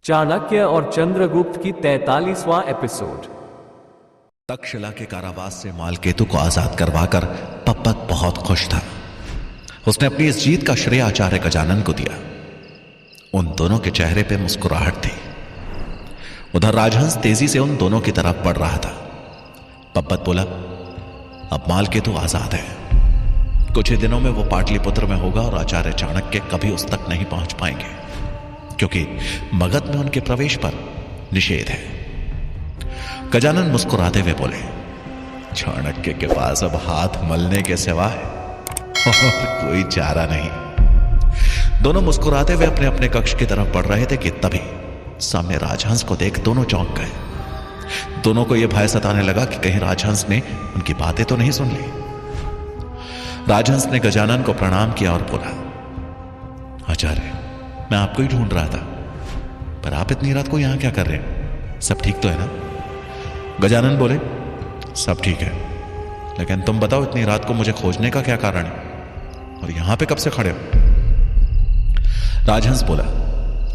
चाणक्य और चंद्रगुप्त की 43वां एपिसोड। तक्षशिला के कारावास से मालकेतु को आजाद करवाकर पप्पत बहुत खुश था। उसने अपनी इस जीत का श्रेय आचार्य गजानन को दिया। उन दोनों के चेहरे पे मुस्कुराहट थी। उधर राजहंस तेजी से उन दोनों की तरफ बढ़ रहा था। पप्पत बोला, अब मालकेतु आजाद है। कुछ ही दिनों में वो पाटलिपुत्र में होगा और आचार्य चाणक्य कभी उस तक नहीं पहुंच पाएंगे, क्योंकि मगध में उनके प्रवेश पर निषेध है। गजानन मुस्कुराते हुए बोले, चाणक्य के पास अब हाथ मलने के सिवाय और कोई चारा नहीं। दोनों मुस्कुराते हुए अपने अपने कक्ष की तरफ बढ़ रहे थे कि तभी सामने राजहंस को देख दोनों चौंक गए। दोनों को यह भय सताने लगा कि कहीं राजहंस ने उनकी बातें तो नहीं सुन ली। राजहंस ने गजानन को प्रणाम किया और बोला, आचार्य, मैं आपको ही ढूंढ रहा था, पर आप इतनी रात को यहां क्या कर रहे हैं? सब ठीक तो है ना? गजानन बोले, सब ठीक है, लेकिन तुम बताओ इतनी रात को मुझे खोजने का क्या कारण है और यहां पे कब से खड़े हो? राजहंस बोला,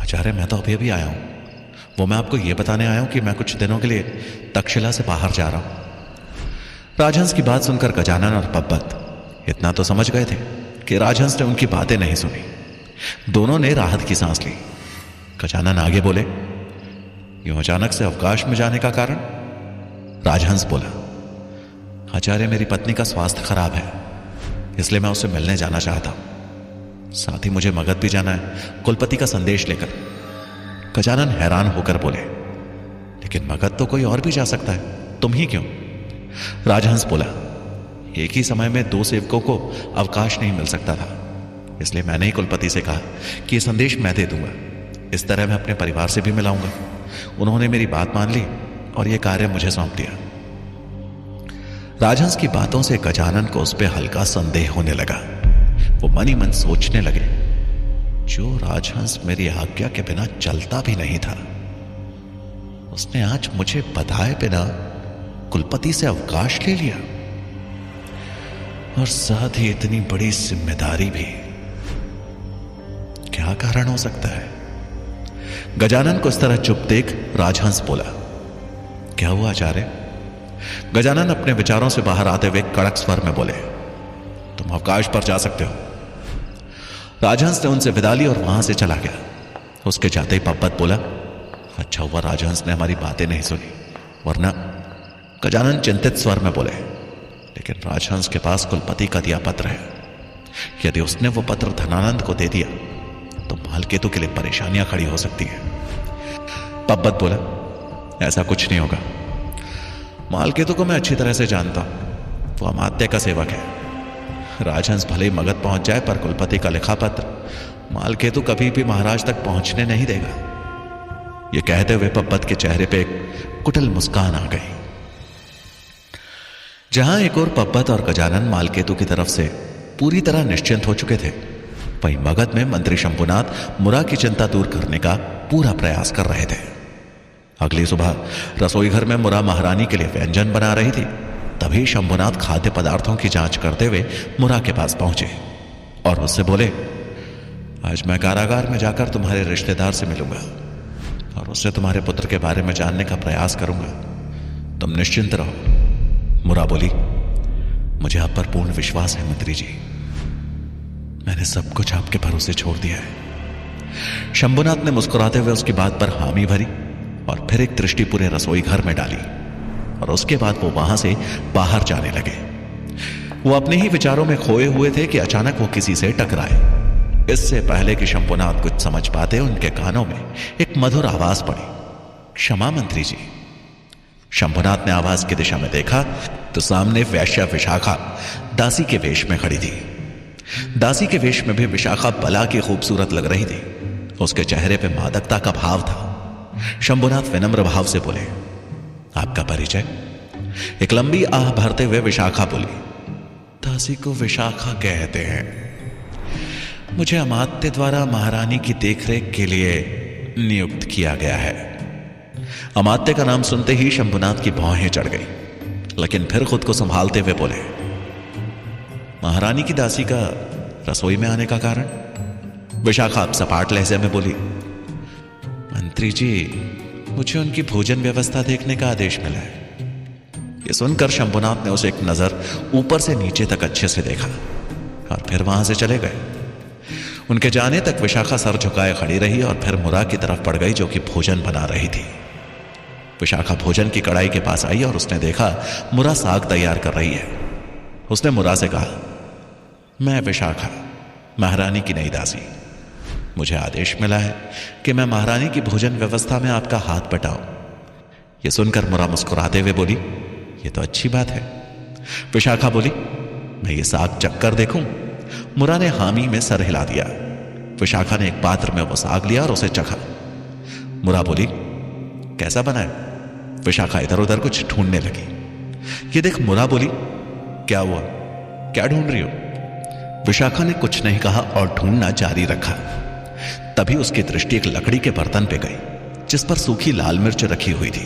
आचार्य, मैं तो अभी अभी आया हूं। वो मैं आपको यह बताने आया हूं कि मैं कुछ दिनों के लिए तक्षशिला से बाहर जा रहा हूं। राजहंस की बात सुनकर गजानन और पप्पत इतना तो समझ गए थे कि राजहंस ने उनकी बातें नहीं सुनी। दोनों ने राहत की सांस ली। गजानन आगे बोले, यूं अचानक से अवकाश में जाने का कारण? राजहंस बोला, आचार्य, मेरी पत्नी का स्वास्थ्य खराब है, इसलिए मैं उससे मिलने जाना चाहता हूं। साथ ही मुझे मगध भी जाना है, कुलपति का संदेश लेकर। गजानन हैरान होकर बोले, लेकिन मगध तो कोई और भी जा सकता है, तुम ही क्यों? राजहंस बोला, एक ही समय में दो सेवकों को अवकाश नहीं मिल सकता था, इसलिए मैंने ही कुलपति से कहा कि यह संदेश मैं दे दूंगा। इस तरह मैं अपने परिवार से भी मिलाऊंगा। उन्होंने मेरी बात मान ली और यह कार्य मुझे सौंप दिया। राजहंस की बातों से गजानन को उस पर हल्का संदेह होने लगा। वो मन ही मन सोचने लगे, जो राजहंस मेरी आज्ञा के बिना चलता भी नहीं था, उसने आज मुझे बताए बिना कुलपति से अवकाश ले लिया, और साथ ही इतनी बड़ी जिम्मेदारी भी। क्या कारण हो सकता है? गजानन को इस तरह चुप देख राजहंस बोला, क्या हुआ आचार्य? गजानन अपने विचारों से बाहर आते हुए कड़क स्वर में बोले, तुम अवकाश पर जा सकते हो। राजहंस ने उनसे विदा ली और वहां से चला गया। उसके जाते ही पप्पत बोला, अच्छा हुआ राजहंस ने हमारी बातें नहीं सुनी, वरना। गजानन चिंतित स्वर में बोले, लेकिन राजहंस के पास कुलपति का दिया पत्र है। यदि उसने वो पत्र धनानंद को दे दिया तो मालकेतु के लिए परेशानियां खड़ी हो सकती हैं। पप्पत बोला, ऐसा कुछ नहीं होगा। मालकेतु को मैं अच्छी तरह से जानता हूं, वो अमात्य का सेवक है। राजहंस भले ही मगध पहुंच जाए, पर कुलपति का लिखा पत्र मालकेतु कभी भी महाराज तक पहुंचने नहीं देगा। यह कहते हुए पप्पत के चेहरे पे एक कुटिल मुस्कान आ गई। जहां एक और पप्पत और गजानन मालकेतु की तरफ से पूरी तरह निश्चिंत हो चुके थे, वहीं मगध में मंत्री शंभुनाथ मुरा की चिंता दूर करने का पूरा प्रयास कर रहे थे। अगली सुबह रसोई घर में मुरा महारानी के लिए व्यंजन बना रही थी। तभी शंभुनाथ खाद्य पदार्थों की जांच करते हुए मुरा के पास पहुंचे और उससे बोले, आज मैं कारागार में जाकर तुम्हारे रिश्तेदार से मिलूंगा और उससे तुम्हारे पुत्र के बारे में जानने का प्रयास करूंगा। तुम निश्चिंत रहो। मुरा बोली, मुझे आप पर पूर्ण विश्वास है मंत्री जी, मैंने सब कुछ आपके भरोसे छोड़ दिया है। शंभुनाथ ने मुस्कुराते हुए उसकी बात पर हामी भरी और फिर एक दृष्टि पूरे रसोई घर में डाली, और उसके बाद वो वहां से बाहर जाने लगे। वो अपने ही विचारों में खोए हुए थे कि अचानक वो किसी से टकराए। इससे पहले कि शंभुनाथ कुछ समझ पाते, उनके कानों में एक मधुर आवाज पड़ी, क्षमा मंत्री जी। शंभुनाथ ने आवाज की दिशा में देखा तो सामने वैश्या विशाखा दासी के वेश में खड़ी थी। दासी के वेश में भी विशाखा बला की खूबसूरत लग रही थी। उसके चेहरे पे मादकता का भाव था। शंभुनाथ विनम्र भाव से बोले, आपका परिचय? एक लंबी आह भरते हुए विशाखा बोली, दासी को विशाखा कहते हैं। मुझे अमात्य द्वारा महारानी की देखरेख के लिए नियुक्त किया गया है। अमात्य का नाम सुनते ही शंभुनाथ की भौहें चढ़ गई, लेकिन फिर खुद को संभालते हुए बोले, महारानी की दासी का रसोई में आने का कारण? विशाखा अब सपाट लहजे में बोली, मंत्री जी, मुझे उनकी भोजन व्यवस्था देखने का आदेश मिला है। यह सुनकर शंभुनाथ ने उसे एक नजर ऊपर से नीचे तक अच्छे से देखा और फिर वहां से चले गए। उनके जाने तक विशाखा सर झुकाए खड़ी रही और फिर मुरा की तरफ पड़ गई, जो कि भोजन बना रही थी। विशाखा भोजन की कड़ाई के पास आई और उसने देखा मुरा साग तैयार कर रही है। उसने मुरा से कहा, मैं विशाखा, महारानी की नई दासी। मुझे आदेश मिला है कि मैं महारानी की भोजन व्यवस्था में आपका हाथ बटाऊं। यह सुनकर मुरा मुस्कुराते हुए बोली, यह तो अच्छी बात है। विशाखा बोली, मैं ये साग चखकर देखूं? मुरा ने हामी में सर हिला दिया। विशाखा ने एक पात्र में वो साग लिया और उसे चखा। मुरा बोली, कैसा बना है? विशाखा इधर उधर कुछ ढूंढने लगी। ये देख मुरा बोली, क्या हुआ, क्या ढूंढ रही हो? विशाखा ने कुछ नहीं कहा और ढूंढना जारी रखा। तभी उसकी दृष्टि एक लकड़ी के बर्तन पे गई, जिस पर सूखी लाल मिर्च रखी हुई थी।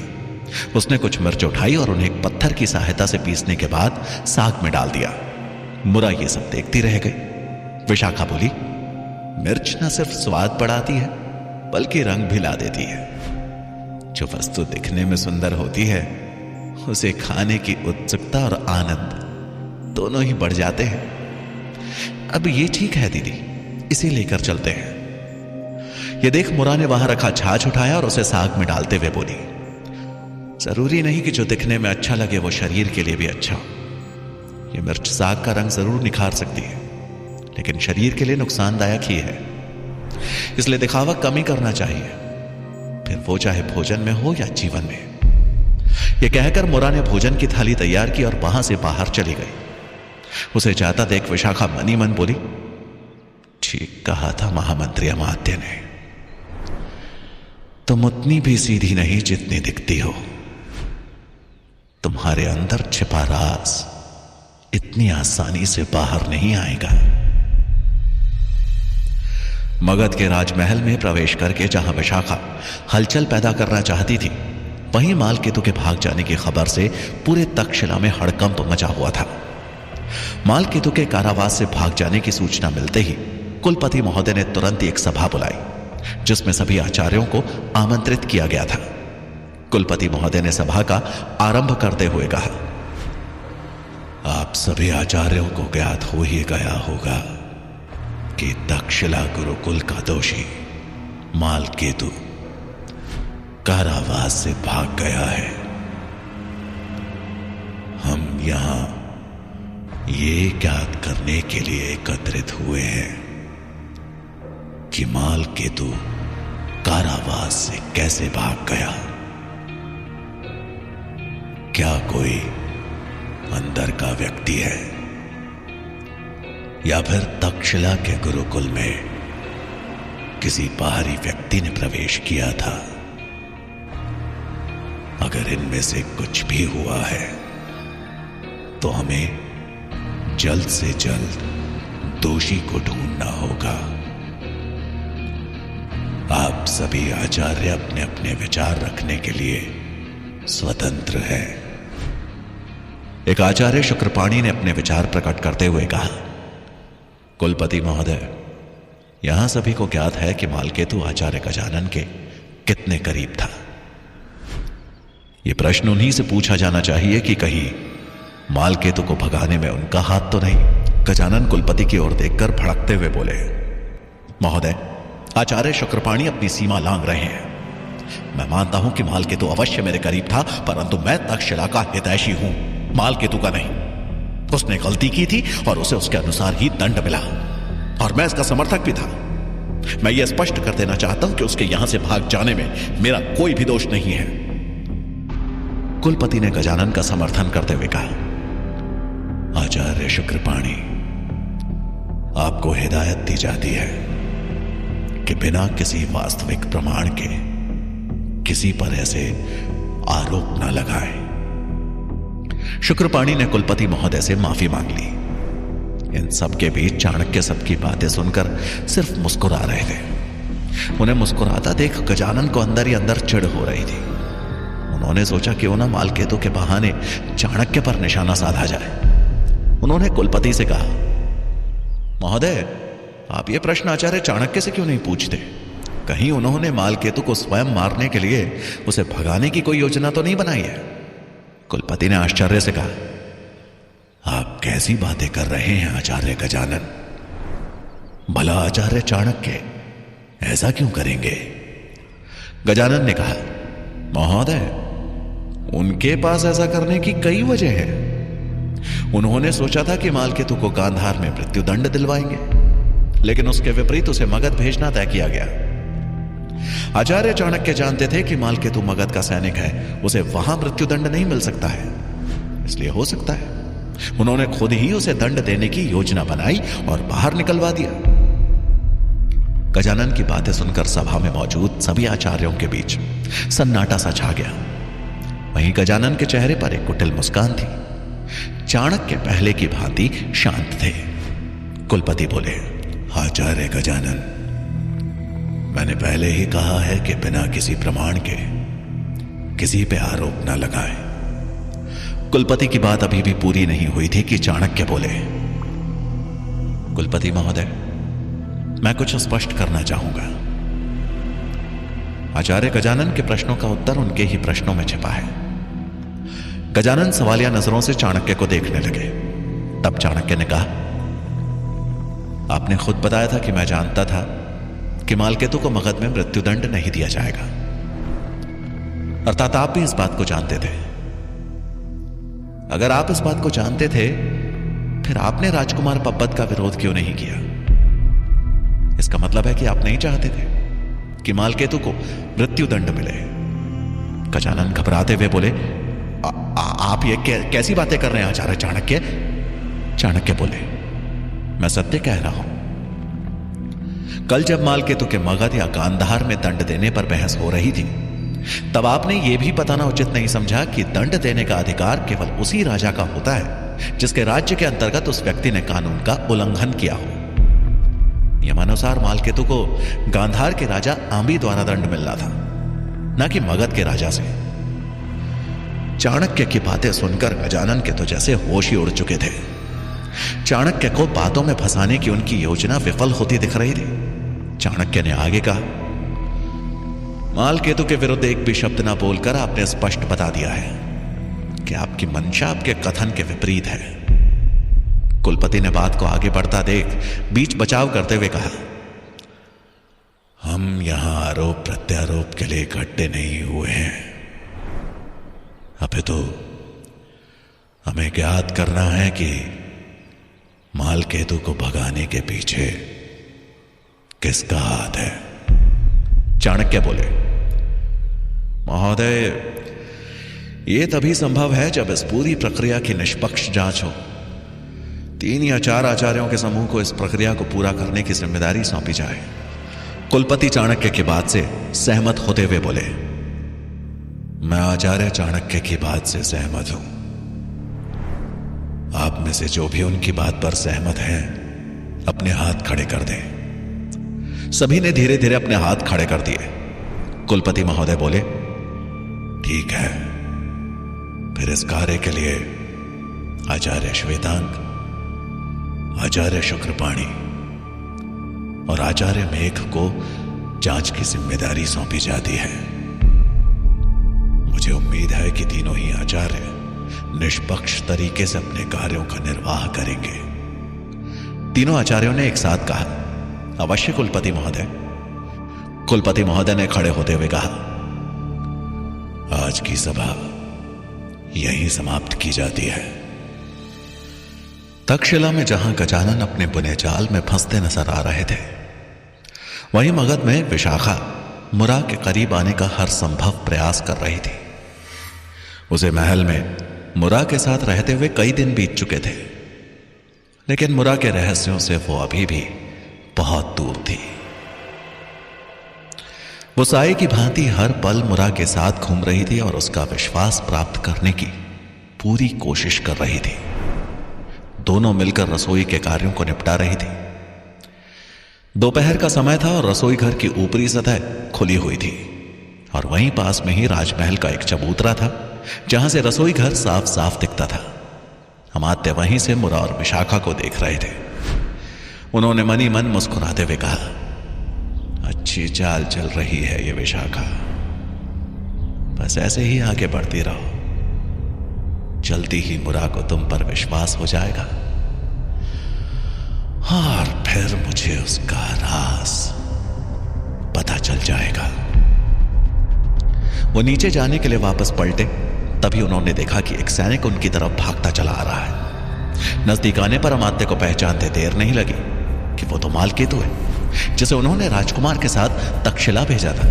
उसने कुछ मिर्च उठाई और उन्हें एक पत्थर की सहायता से पीसने के बाद साग में डाल दिया। मुरा ये सब देखती रह गई। विशाखा बोली, मिर्च न सिर्फ स्वाद बढ़ाती है बल्कि रंग भी ला देती है। जो वस्तु दिखने में सुंदर होती है उसे खाने की उत्सुकता और आनंद दोनों ही बढ़ जाते हैं। अब ये ठीक है दीदी, इसे लेकर चलते हैं। ये देख मुरा ने वहां रखा छाछ उठाया और उसे साग में डालते हुए बोली, जरूरी नहीं कि जो दिखने में अच्छा लगे वो शरीर के लिए भी अच्छा हो। ये मिर्च साग का रंग जरूर निखार सकती है, लेकिन शरीर के लिए नुकसानदायक ही है। इसलिए दिखावा कम ही करना चाहिए, फिर वो चाहे भोजन में हो या जीवन में। यह कहकर मुरा ने भोजन की थाली तैयार की और वहां से बाहर चली गई। उसे जाता देख विशाखा मनी मन बोली, ठीक कहा था महामंत्री अमात्य ने, तुम उतनी भी सीधी नहीं जितनी दिखती हो। तुम्हारे अंदर छिपा राज इतनी आसानी से बाहर नहीं आएगा। मगध के राजमहल में प्रवेश करके जहां विशाखा हलचल पैदा करना चाहती थी, वहीं मालकेतु के भाग जाने की खबर से पूरे तक्षशिला में हड़कंप मचा हुआ था। मालकेतु के कारावास से भाग जाने की सूचना मिलते ही कुलपति महोदय ने तुरंत एक सभा बुलाई, जिसमें सभी आचार्यों को आमंत्रित किया गया था। कुलपति महोदय ने सभा का आरंभ करते हुए कहा, आप सभी आचार्यों को ज्ञात हो ही गया होगा कि तक्षशिला गुरुकुल का दोषी मालकेतु कारावास से भाग गया है। हम यहां ये ज्ञात करने के लिए एकत्रित हुए हैं कि मालकेतु कारावास से कैसे भाग गया। क्या कोई अंदर का व्यक्ति है या फिर तक्षशिला के गुरुकुल में किसी बाहरी व्यक्ति ने प्रवेश किया था? अगर इनमें से कुछ भी हुआ है तो हमें जल्द से जल्द दोषी को ढूंढना होगा। आप सभी आचार्य अपने अपने विचार रखने के लिए स्वतंत्र हैं। एक आचार्य शुक्रपाणी ने अपने विचार प्रकट करते हुए कहा, कुलपति महोदय, यहां सभी को ज्ञात है कि मालकेतु आचार्य गजानन के कितने करीब था। यह प्रश्न उन्हीं से पूछा जाना चाहिए कि कहीं मालकेतु को भगाने में उनका हाथ तो नहीं। गजानन कुलपति की ओर देखकर भड़कते हुए बोले, महोदय, आचार्य शुक्रपाणी अपनी सीमा लांघ रहे हैं। मैं मानता हूं कि मालकेतु अवश्य मेरे करीब था, परंतु मैं तक्षशिला का हितैषी हूं, मालकेतु का नहीं। उसने गलती की थी और उसे उसके अनुसार ही दंड मिला, और मैं इसका समर्थक भी था। मैं यह स्पष्ट कर देना चाहता हूं कि उसके यहां से भाग जाने में मेरा कोई भी दोष नहीं है। कुलपति ने गजानन का समर्थन करते हुए कहा, आचार्य शुक्रपाणी, आपको हिदायत दी जाती है कि बिना किसी वास्तविक प्रमाण के किसी पर ऐसे आरोप न लगाएं। शुक्रपाणी ने कुलपति महोदय से माफी मांग ली। इन सब के बीच चाणक्य सबकी बातें सुनकर सिर्फ मुस्कुरा रहे थे। उन्हें मुस्कुराता देख गजानन को अंदर ही अंदर चिढ़ हो रही थी। उन्होंने सोचा कि उन्हें मालकेतु के बहाने चाणक्य पर निशाना साधा जाए। उन्होंने कुलपति से कहा, महोदय, आप ये प्रश्न आचार्य चाणक्य से क्यों नहीं पूछते? कहीं उन्होंने मालकेतु को स्वयं मारने के लिए उसे भगाने की कोई योजना तो नहीं बनाई है? कुलपति ने आश्चर्य से कहा, आप कैसी बातें कर रहे हैं आचार्य गजानन? भला आचार्य चाणक्य ऐसा क्यों करेंगे? गजानन ने कहा, महोदय, उनके पास ऐसा करने की कई वजह हैं। उन्होंने सोचा था कि मालकेतु को गांधार में मृत्युदंड दिलवाएंगे, लेकिन उसके विपरीत उसे मगध भेजना तय किया गया। आचार्य चाणक्य जानते थे कि मालकेतु मगध का सैनिक है, उसे वहां मृत्युदंड नहीं मिल सकता है। इसलिए हो सकता है उन्होंने खुद ही उसे दंड देने की योजना बनाई और बाहर निकलवा दिया। गजानन की बातें सुनकर सभा में मौजूद सभी आचार्यों के बीच सन्नाटा सा छा गया। वहीं गजानन के चेहरे पर एक कुटिल मुस्कान थी। चाणक्य पहले की भांति शांत थे। कुलपति बोले, आचार्य गजानन, मैंने पहले ही कहा है कि बिना किसी प्रमाण के किसी पे आरोप न लगाएं। कुलपति की बात अभी भी पूरी नहीं हुई थी कि चाणक्य बोले, कुलपति महोदय, मैं कुछ स्पष्ट करना चाहूंगा। आचार्य गजानन के प्रश्नों का उत्तर उनके ही प्रश्नों में छिपा है। गजानन सवालिया नजरों से चाणक्य को देखने लगे। तब चाणक्य ने कहा, आपने खुद बताया था कि मैं जानता था कि मालकेतु को मगध में मृत्युदंड नहीं दिया जाएगा, अर्थात आप भी इस बात को जानते थे। अगर आप इस बात को जानते थे, फिर आपने राजकुमार पब्बत का विरोध क्यों नहीं किया? इसका मतलब है कि आप नहीं चाहते थे कि मालकेतु को मृत्युदंड मिले। गजानन घबराते हुए बोले, आप ये कैसी बातें कर रहे हैं आचार्य चाणक्य? चाणक्य बोले, मैं सत्य कह रहा हूं। कल जब मालकेतु के मगध या गांधार में दंड देने पर बहस हो रही थी, तब आपने यह भी बताना उचित नहीं समझा कि दंड देने का अधिकार केवल उसी राजा का होता है जिसके राज्य के अंतर्गत उस व्यक्ति ने कानून का उल्लंघन किया हो। नियमानुसार मालकेतु को गांधार के राजा आंबी द्वारा दंड मिलना था, न कि मगध के राजा से। चाणक्य की बातें सुनकर गजानन के तो जैसे होश ही उड़ चुके थे। चाणक्य को बातों में फंसाने की उनकी योजना विफल होती दिख रही थी। चाणक्य ने आगे कहा, मालकेतु के विरुद्ध एक भी शब्द ना बोलकर आपने स्पष्ट बता दिया है कि आपकी मंशा आपके कथन के विपरीत है। कुलपति ने बात को आगे बढ़ता देख बीच बचाव करते हुए कहा, हम यहां आरोप प्रत्यारोप के लिए इकट्ठे नहीं हुए हैं। अबे तो हमें ज्ञात करना है कि मालकेतु को भगाने के पीछे किसका हाथ है। चाणक्य बोले, महोदय, यह तभी संभव है जब इस पूरी प्रक्रिया की निष्पक्ष जांच हो। 3 या 4 आचार्यों के समूह को इस प्रक्रिया को पूरा करने की जिम्मेदारी सौंपी जाए। कुलपति चाणक्य की बात से सहमत होते हुए बोले, मैं आचार्य चाणक्य की बात से सहमत हूं। आप में से जो भी उनकी बात पर सहमत हैं, अपने हाथ खड़े कर दें। सभी ने धीरे धीरे अपने हाथ खड़े कर दिए। कुलपति महोदय बोले, ठीक है, फिर इस कार्य के लिए आचार्य श्वेतांग, आचार्य शुक्रपाणी और आचार्य मेघ को जांच की जिम्मेदारी सौंपी जाती है। मुझे उम्मीद है कि तीनों ही आचार्य निष्पक्ष तरीके से अपने कार्यों का निर्वाह करेंगे। तीनों आचार्यों ने एक साथ कहा, अवश्य कुलपति महोदय। कुलपति महोदय ने खड़े होते हुए कहा, आज की सभा यहीं समाप्त की जाती है। तक्षशिला में जहां गजानन अपने बुने जाल में फंसते नजर आ रहे थे, वहीं मगध में विशाखा मुरा के करीब आने का हर संभव प्रयास कर रही थी। उसे महल में मुरा के साथ रहते हुए कई दिन बीत चुके थे, लेकिन मुरा के रहस्यों से वो अभी भी बहुत दूर थी। वो साए की भांति हर पल मुरा के साथ घूम रही थी और उसका विश्वास प्राप्त करने की पूरी कोशिश कर रही थी। दोनों मिलकर रसोई के कार्यों को निपटा रही थी। दोपहर का समय था और रसोई घर की ऊपरी सतह खुली हुई थी और वहीं पास में ही राजमहल का एक चबूतरा था, जहां से रसोई घर साफ साफ दिखता था। अमात्य वहीं से मुरा और विशाखा को देख रहे थे। उन्होंने मनी मन मुस्कुराते हुए कहा, अच्छी चाल चल रही है ये विशाखा। बस ऐसे ही आगे बढ़ती रहो, जल्दी ही मुरा को तुम पर विश्वास हो जाएगा और फिर मुझे उसका राज पता चल जाएगा। वो नीचे जाने के लिए वापस पलटे, तभी उन्होंने देखा कि एक सैनिक उनकी तरफ भागता चला आ रहा है। नजदीक आने पर अमात्य को पहचानते देर नहीं लगी कि वो तो मालकेतु है, जिसे उन्होंने राजकुमार के साथ तक्षशिला भेजा था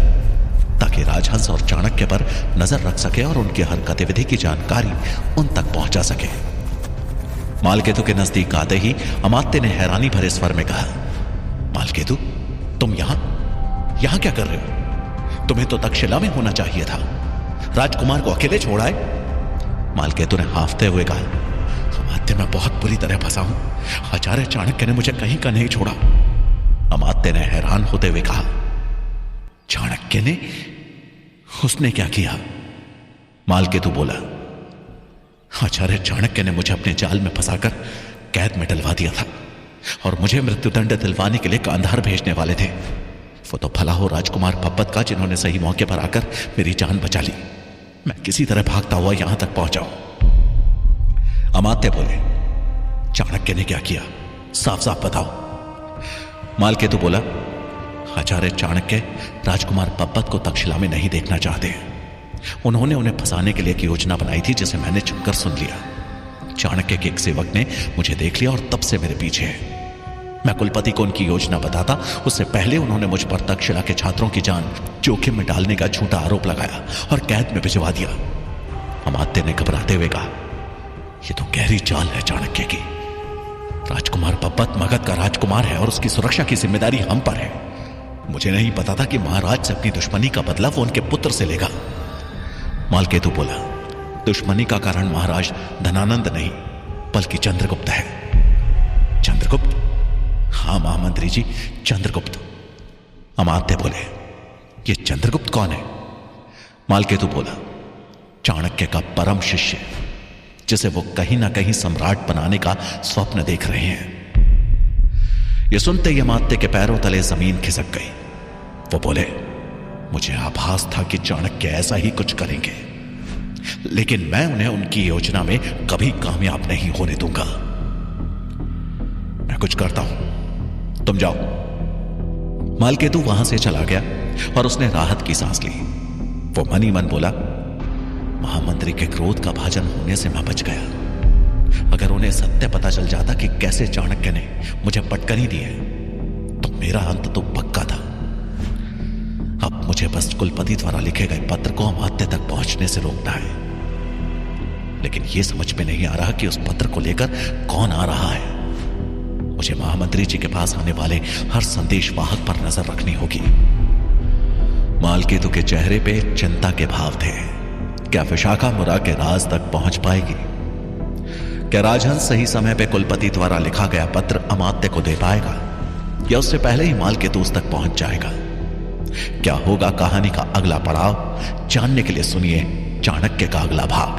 ताकि राजहंस और चाणक्य पर नजर रख सके और उनकी हर गतिविधि की जानकारी उन तक पहुंचा सके। मालकेतु के नजदीक आते ही अमात्य ने हैरानी भरे स्वर में कहा, मालकेतु, तुम यहां क्या कर रहे हो? तुम्हें तो तक्षशिला में होना चाहिए था। राजकुमार को अकेले छोड़ा है? मालकेतु ने हांफते हुए कहा, अमात्य, मैं बहुत बुरी तरह फंसा हूं। आचार्य चाणक्य ने मुझे कहीं का नहीं छोड़ा। अमात्य ने हैरान होते हुए कहा, चाणक्य ने? उसने क्या किया? मालकेतु बोला, आचार्य चाणक्य ने मुझे अपने जाल में फंसाकर कैद में डलवा दिया था और मुझे मृत्युदंड दिलवाने के लिए कांधार भेजने वाले थे। वो तो भला हो राजकुमार पब्बत का, जिन्होंने सही मौके पर आकर मेरी जान बचा ली। मैं किसी तरह भागता हुआ यहां तक पहुंचा हूं। अमात्य बोले, चाणक्य ने क्या किया? साफ साफ बताओ। मालकेतु बोला, आचार्य चाणक्य राजकुमार पब्बत को तक्षशिला में नहीं देखना चाहते। उन्होंने उन्हें फंसाने के लिए एक योजना बनाई थी, जिसे मैंने छुपकर सुन लिया। चाणक्य के एक सेवक ने मुझे देख लिया और तब से मेरे पीछे है। मैं कुलपति को उनकी योजना बताता उससे पहले उन्होंने मुझ पर तक्षशिला के छात्रों की जान जोखिम में डालने का झूठा आरोप लगाया और कैद में भिजवा दिया। अमात्य ने घबराते हुए कहा, यह तो गहरी चाल है चाणक्य की। राजकुमार पब्बत मगध का राजकुमार है और उसकी सुरक्षा की जिम्मेदारी हम पर है। मुझे नहीं पता था कि महाराज से अपनी दुश्मनी का बदला वो उनके पुत्र से लेगा। मालकेतु बोला, दुश्मनी का कारण महाराज धनानंद नहीं बल्कि चंद्रगुप्त है। चंद्रगुप्त? हाँ महामंत्री जी, चंद्रगुप्त। अमात्य बोले, ये चंद्रगुप्त कौन है? मालकेतु बोला, चाणक्य का परम शिष्य, जिसे वो कहीं ना कहीं सम्राट बनाने का स्वप्न देख रहे हैं। ये सुनते ही अमात्य के पैरों तले जमीन खिसक गई। वो बोले, मुझे आभास था कि चाणक्य ऐसा ही कुछ करेंगे, लेकिन मैं उन्हें उनकी योजना में कभी कामयाब नहीं होने दूंगा। मैं कुछ करता हूं, तुम जाओ। मालकेतु वहां से चला गया और उसने राहत की सांस ली। वो मन ही मन बोला, महामंत्री के क्रोध का भाजन होने से मैं बच गया। अगर उन्हें सत्य पता चल जाता कि कैसे चाणक्य ने मुझे पटकनी दी है, तो मेरा अंत तो पक्का था। अब मुझे बस कुलपति द्वारा लिखे गए पत्र को अमात्य तक पहुंचने से रोकना है। लेकिन यह समझ में नहीं आ रहा कि उस पत्र को लेकर कौन आ रहा है। मुझे महामंत्री जी के पास आने वाले हर संदेशवाहक पर नजर रखनी होगी। मालकेतु के चेहरे पे चिंता के भाव थे। क्या विशाखा मुरा के राज तक पहुंच पाएगी? क्या राजहंस सही समय पे कुलपति द्वारा लिखा गया पत्र अमात्य को दे पाएगा, या उससे पहले ही मालकेतु उस तक पहुंच जाएगा? क्या होगा कहानी का अगला पड़ाव? जानने के लिए सुनिए चाणक्य का अगला भाग।